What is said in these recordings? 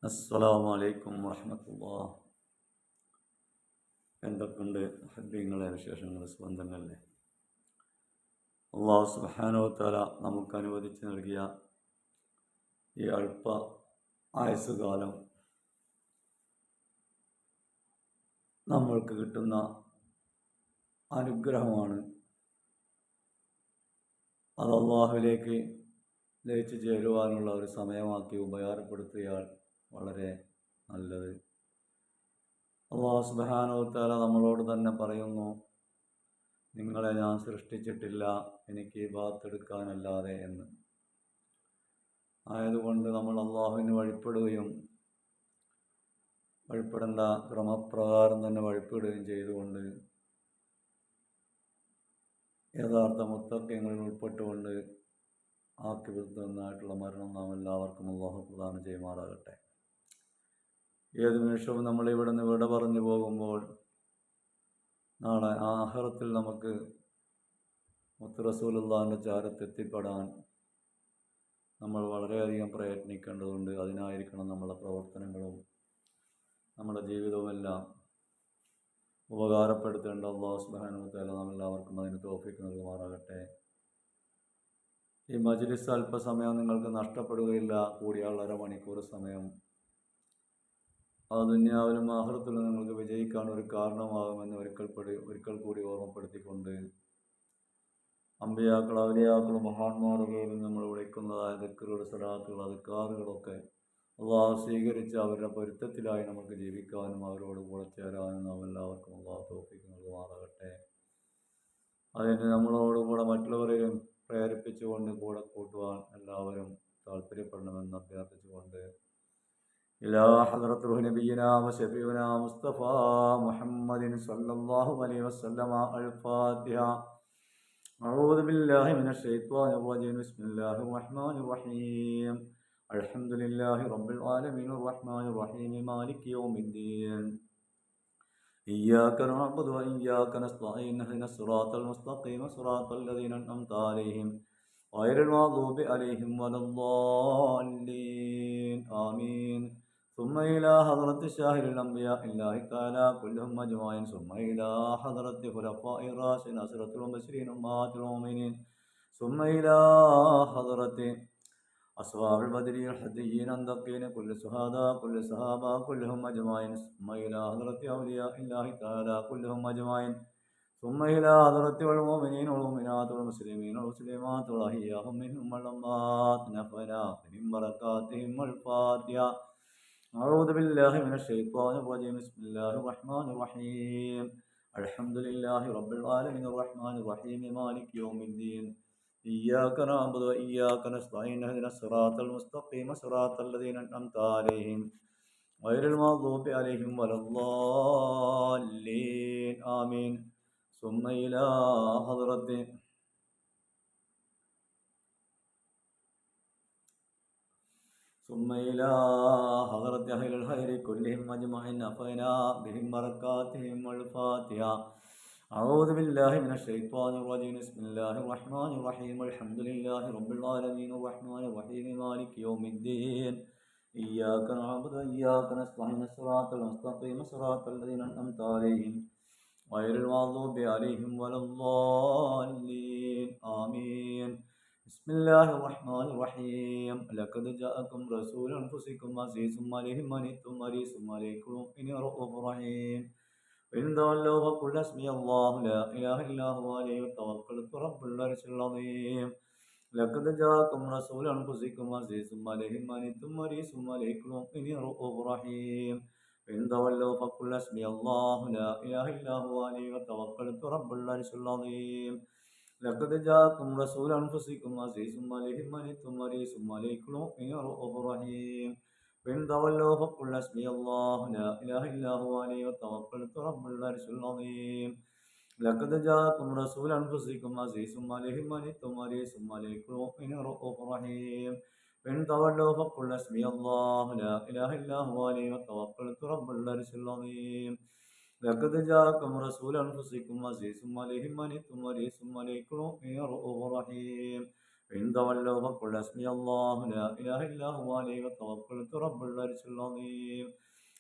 അസ്സലാമു അലൈക്കും വറഹ്മത്തുള്ളാഹി. എന്തൊക്കെയുണ്ട് ഹബ്ബീങ്ങളെ വിശേഷങ്ങൾ, സ്വന്തങ്ങളല്ലേ? അള്ളാഹു സുബ്ഹാനഹു വ തആല നമുക്ക് അനുവദിച്ച് നൽകിയ ഈ അല്പ ആയുസ്സുകാലം നമ്മൾക്ക് കിട്ടുന്ന അനുഗ്രഹമാണ്. അത് അള്ളാഹുവിലേക്ക് ലയിച്ചു ചേരുവാനുള്ള ഒരു സമയമാക്കി ഉപകാരപ്പെടുത്തിയാൽ വളരെ നല്ലത്. അള്ളാഹു സുബ്ഹാനഹു വ തആല നമ്മളോട് തന്നെ പറയുന്നു, നിങ്ങളെ ഞാൻ സൃഷ്ടിച്ചിട്ടില്ല എനിക്ക് ഇബാദത്തെടുക്കാനല്ലാതെ എന്ന്. ആയതുകൊണ്ട് നമ്മൾ അള്ളാഹുവിന് വഴിപ്പെടുകയും വഴിപ്പെടേണ്ട ക്രമപ്രകാരം തന്നെ വഴിപ്പെടുകയും ചെയ്തുകൊണ്ട് യഥാർത്ഥ മുത്തഖീങ്ങളിൽ ഉൾപ്പെട്ടുകൊണ്ട് ആഖിബത്തുന്നായിട്ടുള്ള മരണം നാം എല്ലാവർക്കും അള്ളാഹു പ്രദാനം ചെയ്യുമാറാകട്ടെ. ഏത് നിമിഷവും നമ്മൾ ഇവിടെ നിന്ന് വിട പറഞ്ഞു പോകുമ്പോൾ നാളെ ആഖിറത്തിൽ നമുക്ക് മുത്ത് റസൂലുള്ളാഹിൻ്റെ ചാരത്തെത്തിപ്പെടാൻ നമ്മൾ വളരെയധികം പ്രയത്നിക്കേണ്ടതുണ്ട്. അതിനായിരിക്കണം നമ്മളെ പ്രവർത്തനങ്ങളും നമ്മുടെ ജീവിതവുമെല്ലാം ഉപകാരപ്പെടുത്തേണ്ട. അല്ലാഹു സുബ്ഹാനഹു വ തആല നാം എല്ലാവർക്കും അതിന് തൗഫീഖ് നൽകുമാറാകട്ടെ. ഈ മജ്ലിസ് അല്പസമയം നിങ്ങൾക്ക് നഷ്ടപ്പെടുകയില്ല. കൂടിയാൽ അരമണിക്കൂർ സമയം അത് ദുനിയാവിലും ആഖിറത്തിലും നിങ്ങൾക്ക് വിജയിക്കാൻ ഒരു കാരണമാകുമെന്ന് ഒരിക്കൽ കൂടി ഓർമ്മപ്പെടുത്തിക്കൊണ്ട്, അമ്പിയാക്കൾ, ഔലിയാക്കളും മഹാന്മാരുകളിൽ നമ്മൾ വിളിക്കുന്നതായ ദിക്റുകൾ, സ്വലാത്തുകൾ, അദ്കാറുകളൊക്കെ അള്ളാഹു സ്വീകരിച്ച് അവരുടെ പൊരുത്തത്തിലായി നമുക്ക് ജീവിക്കാനും അവരോട് കൂടെ ചേരാനും നാം എല്ലാവർക്കും അള്ളാഹു തൗഫീഖ് നൽകുമാറാകട്ടെ. അതിന് നമ്മളോടുകൂടെ മറ്റുള്ളവരെയും പ്രേരിപ്പിച്ചുകൊണ്ട് കൂടെ കൂട്ടുവാൻ എല്ലാവരും താല്പര്യപ്പെടണമെന്ന് അഭ്യർത്ഥിച്ചുകൊണ്ട്, ഇലാ ഹദ്റത്തുൽ നബിയിനാ വശഫീഉനാ മുസ്തഫ മുഹമ്മദിൻ സല്ലല്ലാഹു അലൈഹി വസല്ലമ അൽ-ഫാത്തിഹ. അഊദു ബില്ലാഹി മിനശ് ശൈത്വാനിർ റജീം. ബിസ്മില്ലാഹിർ റഹ്മാനിർ റഹീം. അൽഹംദുലില്ലാഹി റബ്ബിൽ ആലമീൻ റഹ്മാനിർ റഹീം മാലികി യൗമിദ്ദീൻ. ഇയ്യാക നഅ്ബുദു വ ഇയ്യാക നസ്തഈൻ. ഇഹ്ദിനസ് സിറാത്തൽ മുസ്തഖീം സിറാത്തൽ ലദീന അൻഅംത അലൈഹിം ഗൈറിൽ മഗ്ദൂബി അലൈഹിം വലദ്ദാല്ലീൻ. ആമീൻ. ثم إلى حضرة شاهد الأنبياء الله تعالى كلهم أجمعين. ثم إلى حضرة خلفاء الراشدين عشرة المبشرين أمهات المؤمنين. ثم إلى حضرة أصحاب البدر الحديين الأندقين كل شهداء كل صحابة كلهم أجمعين. ثم إلى حضرة أولياء الله تعالى كلهم أجمعين. ثم إلى حضرة المؤمنين والمؤمنات والمسلمين والمسلمات والأحياء منهم والأموات نفعنا من بركاتهم الفاتحة. أعوذ بالله من الشيطان الرجيم. بسم الله الرحمن الرحيم. الحمد لله رب العالمين الرحمن الرحيم مالك يوم الدين. إياك نعبد وإياك نستعين. اهدنا الصراط المستقيم صراط الذين أنعمت عليهم غير المغضوب عليهم ولا الضالين. آمين. ثم إلى حضرة أهل الخير كلهم أجمعين نفعنا بهم بركاتهم والفاتحة. أعوذ بالله من الشيطان الرجيم. بسم الله الرحمن الرحيم. الحمد لله رب العالمين الرحمن الرحيم مالك يوم الدين. إياك نعبد وإياك نستعين. الصراط المستقيم صراط الذين أنعمت عليهم غير المغضوب عليهم ولا الضالين. آمين. بسم الله الرحمن الرحيم. لقد جاءكم رسول أنفسكم عزيز عليه ما عنتم حريص عليكم رؤوف رحيم. وإن تولوا فقل حسبي الله لا إله إلا هو عليه توكلت رب العرش العظيم. لقد جاءكم رسول أنفسكم عزيز عليه ما عنتم حريص عليكم رؤوف رحيم. وإن تولوا فقل حسبي الله لا إله إلا هو عليه توكلت رب العرش العظيم. لقد جاءكم رسول أنفسكم عزيز عليه ما عنتم حريص عليكم رؤوف رحيم. وإن تولوا فقل حسبي الله لا إله إلا هو عليه توكلت رب العرش العظيم. لقد جاءكم رسول أنفسكم عزيز عليه ما عنتم حريص عليكم رؤوف رحيم. وإن تولوا فقل حسبي الله لا إله إلا هو عليه توكلت رب العرش العظيم. لقد جاءكم رسول أنفسكم عزيز عليه ما عنتم حريص عليكم رؤوف رحيم. فإن تولوا فقل حسبي الله لا إله إلا هو عليه توكلت رب العرش العظيم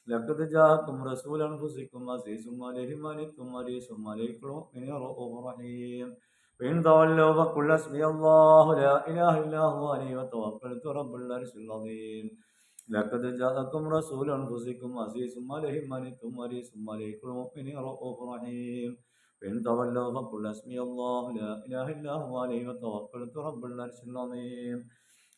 لقد جاءكم رسول أنفسكم عزيز عليه ما عنتم حريص عليكم المؤمنين رؤوف رحيم فإن تولوا فقل حسبي الله لا إله إلا هو عليه توكلت رب العرش العظيم لقد جاءكم رسول أنفسكم عزيز عليه ما عنتم حريص عليكم المؤمنين رؤوف رحيم فإن تولوا فقل حسبي الله لا إله إلا هو عليه توكلت رب العرش العظيم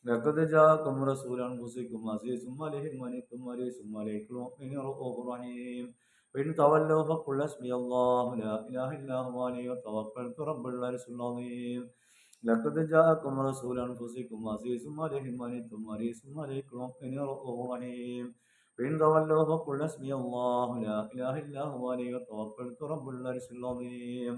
لقد جاءكم رسول أنفسكم عزيز عليه ما عنتم حريص عليكم المؤمنين رؤوف رحيم فإن تولوا فقل حسبي الله لا إله إلا هو عليه توكلت رب العرش العظيم لقد جاءكم رسول أنفسكم عزيز عليه ما عنتم حريص عليكم المؤمنين رؤوف رحيم فإن تولوا فقل حسبي الله لا إله إلا هو عليه توكلت رب العرش العظيم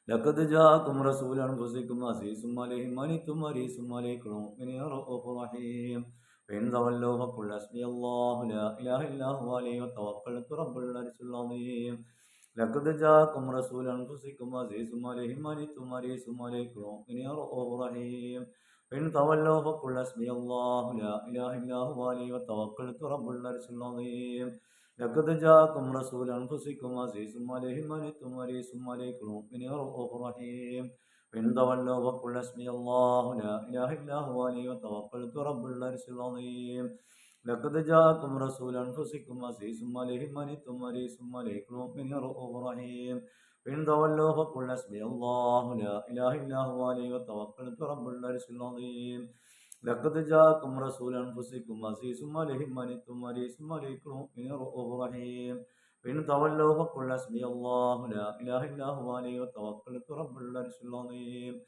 لقد جاءكم رسول أنفسكم عزيز عليه ما عنتم حريص عليكم المؤمنين رؤوف رحيم فإن تولوا فقل حسبي الله لا إله إلا هو عليه توكلت رب العرش العظيم لقد جاءكم رسول أنفسكم عزيز عليه ما عنتم حريص عليكم المؤمنين رؤوف رحيم فإن تولوا فقل حسبي الله لا إله إلا هو عليه توكلت رب العرش العظيم لقد جاءكم رسول أنفسكم عزيز عليه ما عنتم حريص عليكم المؤمنين رؤوف رحيم فإن تولوا فقل حسبي الله لا إله إلا هو عليه توكلت رب العرش العظيم لقد جاءكم رسول أنفسكم عزيز عليه ما عنتم حريص عليكم المؤمنين رؤوف رحيم فإن تولوا فقل حسبي الله لا إله إلا هو عليه توكلت رب العرش العظيم لقد جاءكم رسول أنفسكم عزيز عليه ما عنتم حريص عليكم المؤمنين رؤوف رحيم فإن تولوا فقل حسبي الله لا إله إلا هو عليه توكلت رب العرش العظيم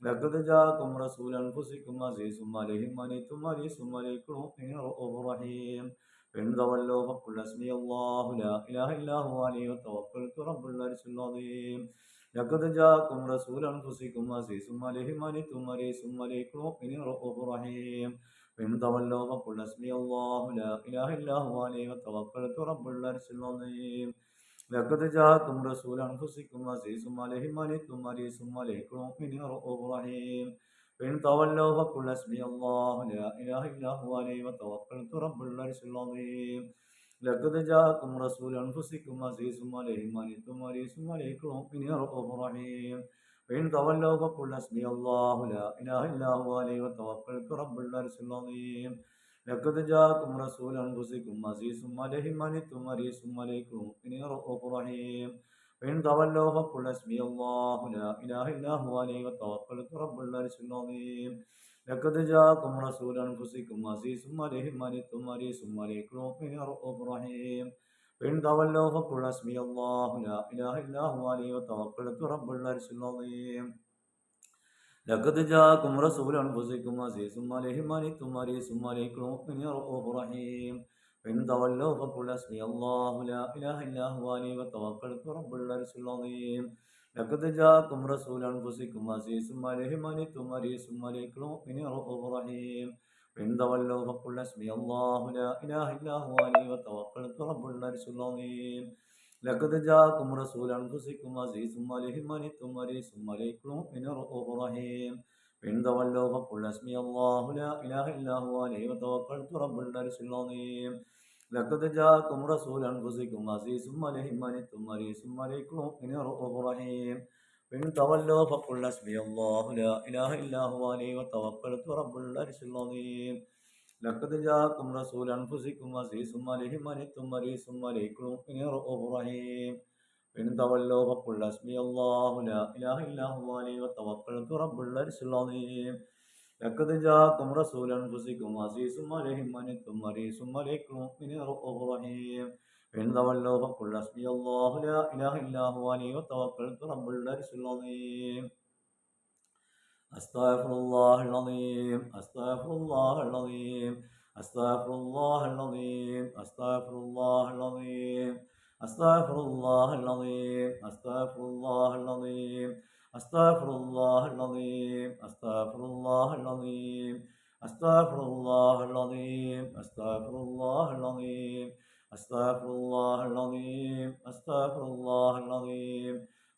لقد جاءكم رسول أنفسكم عزيز عليه ما عنتم حريص عليكم المؤمنين رؤوف رحيم فإن تولوا فقل حسبي الله لا إله إلا هو عليه توكلت رب العرش العظيم لقد جاءكم رسول أنفسكم عزيز عليه ما عنتم حريص عليكم المؤمنين رؤوف رحيم فإن تولوا فقل حسبي الله لا إله إلا هو عليه توكلت رب العرش العظيم لقد جاءكم رسول أنفسكم عزيز عليه ما عنتم حريص عليكم المؤمنين رؤوف رحيم فإن تولوا فقل حسبي الله لا إله إلا هو عليه توكلت رب العرش العظيم لقد جاءكم رسول أنفسكم عزيز عليه ما عنتم حريص عليكم المؤمنين رؤوف رحيم فإن تولوا فقل حسبي الله لا إله إلا هو عليه توكلت رب العرش العظيم لقد جاءكم رسول أنفسكم عزيز عليه ما عنتم حريص عليكم المؤمنين رؤوف رحيم فإن تولوا فقل حسبي الله لا إله إلا هو عليه توكلت رب العرش العظيم لقد جاءكم رسول أنفسكم عزيز عليه ما عنتم حريص عليكم المؤمنين رؤوف رحيم فإن تولوا فقل حسبي الله لا إله إلا هو عليه توكلت رب العرش العظيم لقد جاءكم رسول أنفسكم عزيز عليه ما عنتم حريص عليكم المؤمنين رؤوف رحيم فإن تولوا فقل حسبي الله لا إله إلا هو عليه توكلت رب العرش العظيم لقد جاءكم رسول أنفسكم عزيز عليه ما عنتم حريص عليكم المؤمنين رؤوف رحيم فإن تولوا فقل حسبي الله لا إله إلا هو عليه توكلت رب العرش العظيم لقد جاءكم رسول أنفسكم عزيز عليه ما عنتم حريص عليكم المؤمنين رؤوف رحيم فإن تولوا فقل حسبي الله لا إله إلا هو عليه توكلت رب العرش العظيم لقد جاءكم رسول أنفسكم عزيز عليه ما عنتم حريص عليكم المؤمنين رؤوف رحيم فإن تولوا فقل حسبي الله لا إله إلا هو عليه توكلت رب العرش العظيم لقد جاءكم رسول أنفسكم عزيز عليه ما عنتم حريص عليكم المؤمنين رؤوف رحيم إن تولوا فقل حسبي الله لا إله إلا هو عليه توكلت رب العرش العظيم لقد جاءكم رسول أنفسكم عزيز عليه ما عنتم حريص عليكم المؤمنين رؤوف رحيم إن تولوا فقل حسبي الله لا إله إلا هو عليه توكلت رب العرش العظيم أستغفر الله العظيم أستغفر الله العظيم أستغفر الله العظيم أستغفر الله العظيم أستغفر الله العظيم أستغفر الله العظيم أستغفر الله العظيم أستغفر الله العظيم أستغفر الله العظيم أستغفر الله العظيم أستغفر الله العظيم أستغفر الله العظيم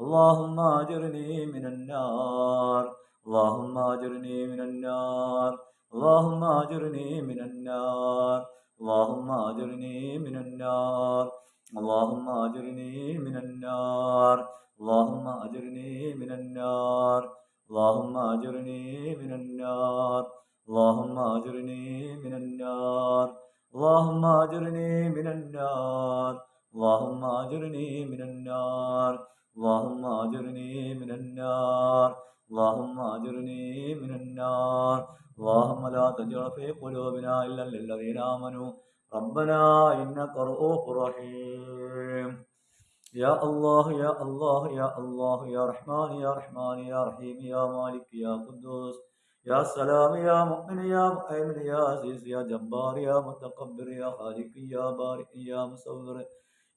اللهم أجرني من النار اللهم أجرني من النار اللهم أجرني من النار اللهم أجرني من النار اللهم أجرني من النار اللهم أجرني من النار اللهم أجرني من النار اللهم أجرني من النار اللهم أجرني من النار اللهم أجرني من النار اللهم أجرني من النار اللهم أجرني من النار اللهم لا تجعل في قلوبنا إلا للذين آمنوا ربنا إنك رؤوف رحيم يا الله يا الله يا الله يا رحمن يا رحمن يا رحيم يا مالك يا قدوس يا سلام يا مؤمن يا مؤمن يا عزيز يا جبار يا متكبر يا خالق يا بارئ يا مصور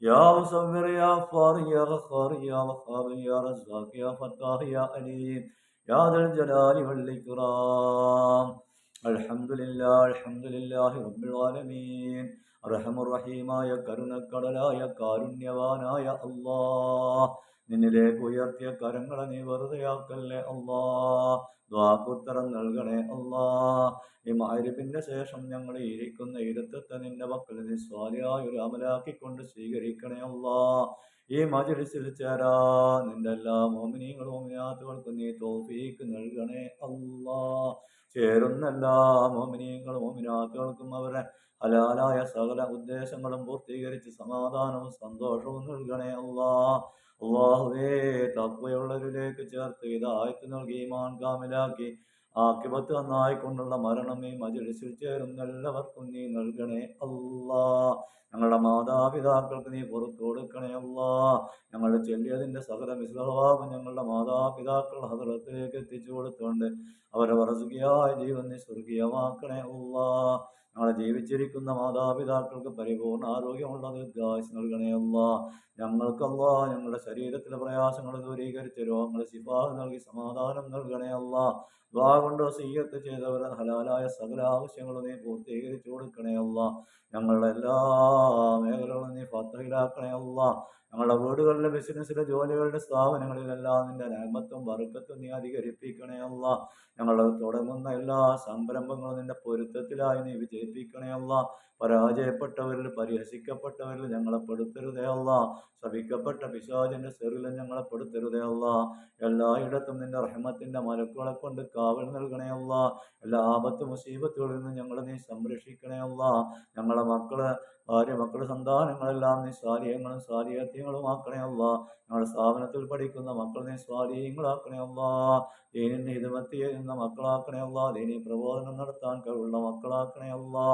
يا غفار يا غفار يا وهاب يا رزاق يا فتاح يا عليم يا ذا الجلال والإكرام الحمد لله رب العالمين അർഹമുറഹീമായ കരുണക്കടലായ കാരുണ്യവാനായ അല്ലാ നിന്നിലേക്ക് ഉയർത്തിയ കരങ്ങളെ നീ വെറുതെയാക്കല്ലേ അല്ലാ ദ്വാക്കുത്തരം നൽകണേ അല്ലാ ഈ മഗ്‌രിബിന്റെ ശേഷം ഞങ്ങൾ ഇരിക്കുന്ന ഇരുത്തത്തെ നിന്റെ മക്കൾ നീ സ്വാലിയായ ഒരു അമലാക്കിക്കൊണ്ട് സ്വീകരിക്കണേ അല്ലാ ഈ മജ്‌ലിസിൽ ചേരാ നിന്റെ എല്ലാ മോമിനീങ്ങളും മോമിനാത്തുകൾക്കും നീ തൗഫീക്ക് നൽകണേ അല്ലാ ചേരുന്ന എല്ലാ മോമിനീങ്ങളും മോമിനാത്തുകൾക്കും അവരെ ഹലാലായ സകല ഉദ്ദേശങ്ങളും പൂർത്തീകരിച്ച് സമാധാനവും സന്തോഷവും നൽകണേ അല്ലാഹുവേ തഖ്വയുള്ളവരിലേക്ക് ചേർത്ത് ഹിദായത്ത് നൽകി ഈമാൻ കാമിലാക്കി ആഖിബത്ത് നന്നായിക്കൊണ്ടുള്ള മരണം ഈ മജ്‌ലിസിൽ ചേരുന്ന എല്ലാവർക്കും നീ നൽകണേ അല്ലാ ഞങ്ങളുടെ മാതാപിതാക്കൾക്ക് നീ പുറത്തു കൊടുക്കണേ അല്ലാ ഞങ്ങൾ ചൊല്ലിയതിൻ്റെ സകല മിസ്ലഭാവം ഞങ്ങളുടെ മാതാപിതാക്കൾ ഹദ്റത്തിലേക്ക് എത്തിച്ചു കൊടുത്തുകൊണ്ട് അവരെ വറസുഖിയായ ജീവൻ നീ സ്വർഗീയമാക്കണേ അല്ലാ ഞങ്ങളെ ജീവിച്ചിരിക്കുന്ന മാതാപിതാക്കൾക്ക് പരിപൂർണ്ണ ആരോഗ്യമുള്ള ദീർഘായുസ്സ് നൽകണേ അല്ലാ ഞങ്ങൾക്കല്ലാ ഞങ്ങളുടെ ശരീരത്തിലെ പ്രയാസങ്ങൾ ദൂരീകരിച്ച് രോഗങ്ങളെ ശിഫാഹ് നൽകി സമാധാനം നൽകണേ അല്ലാ ദ്വാ കൊണ്ട് വസിയ്യത്ത് ചെയ്തവരെ ഹലാലായ സകല ആവശ്യങ്ങളും നീ പൂർത്തീകരിച്ചു കൊടുക്കണേ അല്ലാ ഞങ്ങളുടെ എല്ലാ മേഖലകളും നീ ഫത്തഹിലാക്കണേ അല്ലാ ഞങ്ങളുടെ വീടുകളിലെ ബിസിനസ്സിലെ ജോലികളുടെ സ്ഥാപനങ്ങളിലെല്ലാം നിന്റെ രഹമത്തും ബർക്കത്തും നീ അധികരിപ്പിക്കണേ അല്ലാ ഞങ്ങൾ തുടങ്ങുന്ന എല്ലാ സംരംഭങ്ങളും നിന്റെ പൊരുത്തത്തിലായി നീ വിജയിപ്പിക്കണേ അല്ലാ പരാജയപ്പെട്ടവരിൽ പരിഹസിക്കപ്പെട്ടവരിൽ ഞങ്ങളെ പെടുത്തരുതേ അല്ലാ ശപിക്കപ്പെട്ട പിശാചിന്റെ സെറിലും ഞങ്ങളെ പെടുത്തരുതേ അല്ലാ എല്ലായിടത്തും നിന്റെ റഹ്മത്തിന്റെ മലക്കുകളെ കൊണ്ട് കാവൽ നൽകണേ അല്ലാ എല്ലാ ആപത്ത് മുസീബത്തുകളിൽ നിന്ന് ഞങ്ങളെ നീ സംരക്ഷിക്കണേ അല്ലാ ഞങ്ങളെ മക്കള് ഭാര്യ മക്കള് സന്താനങ്ങളെല്ലാം നീ സ്വാലിഹ്യങ്ങളും സ്വാലിഹ്യങ്ങളും ആക്കണേ അല്ലാ ഞങ്ങളുടെ സ്ഥാപനത്തിൽ പഠിക്കുന്ന മക്കൾ നീ സ്വാലിഹ്യങ്ങളാക്കണേ അല്ലാ ദീനിന് ഹിദമത്ത് ചെയ്യുന്ന മക്കളാക്കണേ അല്ലാ ദീനി പ്രബോധനം നടത്താൻ കഴിവുള്ള മക്കളാക്കണേ അല്ലാ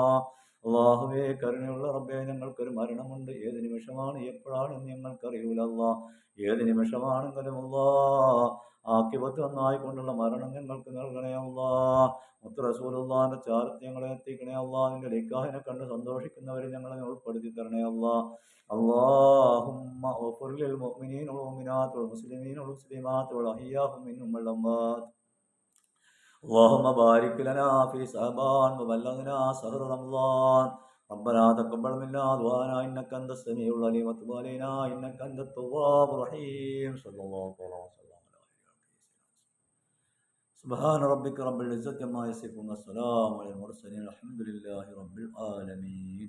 അല്ലാഹുവേ കരുണയുള്ള റബ്ബേ ഞങ്ങൾക്കൊരു മരണമുണ്ട് ഏത് നിമിഷമാണ് എപ്പോഴാണെന്ന് ഞങ്ങൾക്കറിയൂല അല്ലാ ഏത് നിമിഷമാണെങ്കിലും അല്ലാ ആഖിബത്ത് നന്നായിക്കൊണ്ടുള്ള മരണം ഞങ്ങൾക്ക് നൽകണേ അല്ലാ മുത്ത് റസൂലുള്ളാഹിന്റെ ചാരത്ത് ഞങ്ങളെ എത്തിക്കണേ അല്ലാ നിന്റെ നിക്കാഹിനെ കണ്ട് സന്തോഷിക്കുന്നവരെ ഞങ്ങളെ ഉൾപ്പെടുത്തി തരണേ അല്ലാ اللهم اغفر للمؤمنين والمؤمنات والمسلمين والمسلمات والأحياء منهم والأموات اللهم بارك لنا في شعبان وبلغنا شهر رمضان ربنا تقبل منا دعانا إنك أنت السميع العليم وتب علينا إنك أنت التواب الرحيم صلى الله عليه وسلم سبحان ربك رب العزة عما يصفون والسلام على المرسلين الحمد لله رب العالمين